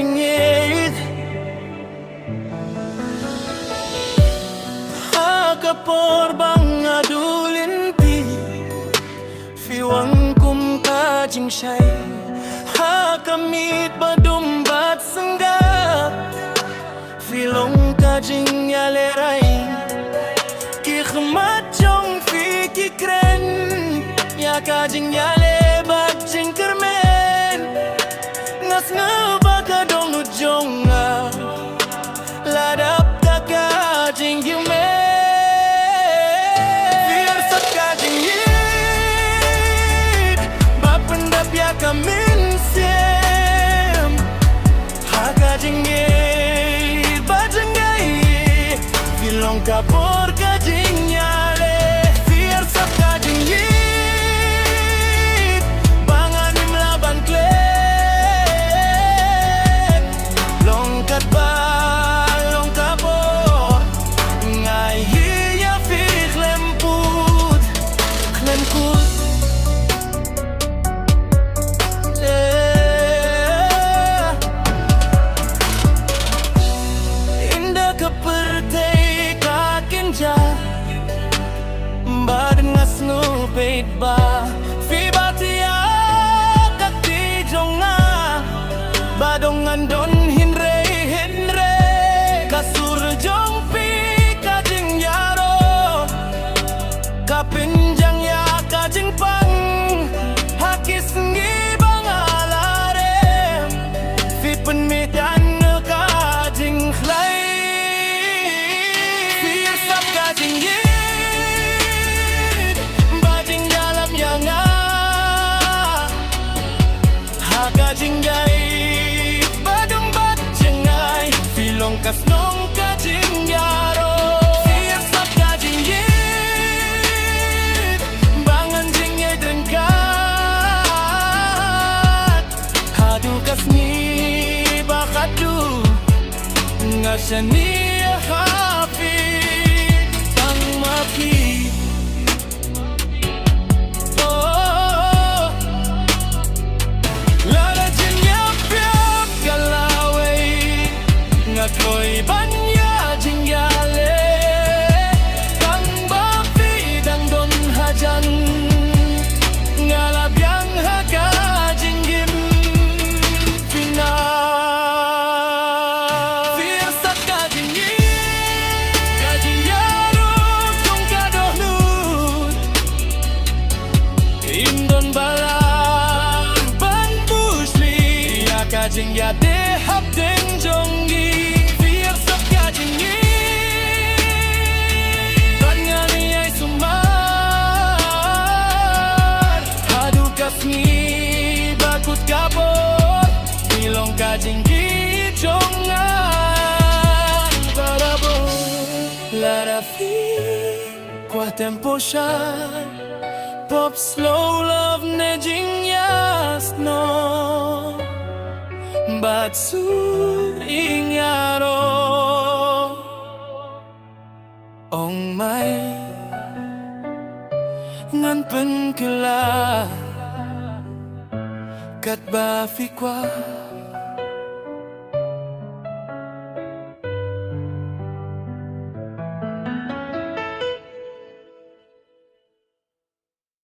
jingit Hakapor bang adulin pi Fiwang kum kajing shay Hakamit badumbat senggap Filong kajing yaleray Kikhmat jong fi kikren Ya kajing yale bajing kermen Ngas ngebaka dong nujonga Ladap tak kajing yume Biar sat kajing yit Bapendap ya kamin siem Ha kajing yit bajing yit Filong kapor kajing yale Biar sat kajing yit Bait ba fi batia kati jonga badongan don hinre kasur jong pi kajing yaro kapinjang ya kajing pang hakis ngi bangalare fi penmedan kajing khlai fi sab kajing Jinggay badong bat jengay Filong kas nong kajing yaro Siap sap kajing yit Bangan jinggay dengkat Hadu kas ni bakadu Ngasya ni hafi Tang maki Koy banya jingyale Kang bapi dang don hajan Ngalap yang haga jinggim Fina Firsat kajinggit Kajing yaruk tong kadoh lut Indon balang ban busli Ya kajing ya dehap deng jonggi Ni bakut kapor Filong kajing kijongan Barabo Larafi Kwa tempo shan Pop slow love ne jingyas no Batsu ingyaro Ong mai Ngan pen kela Kat ba fi kwa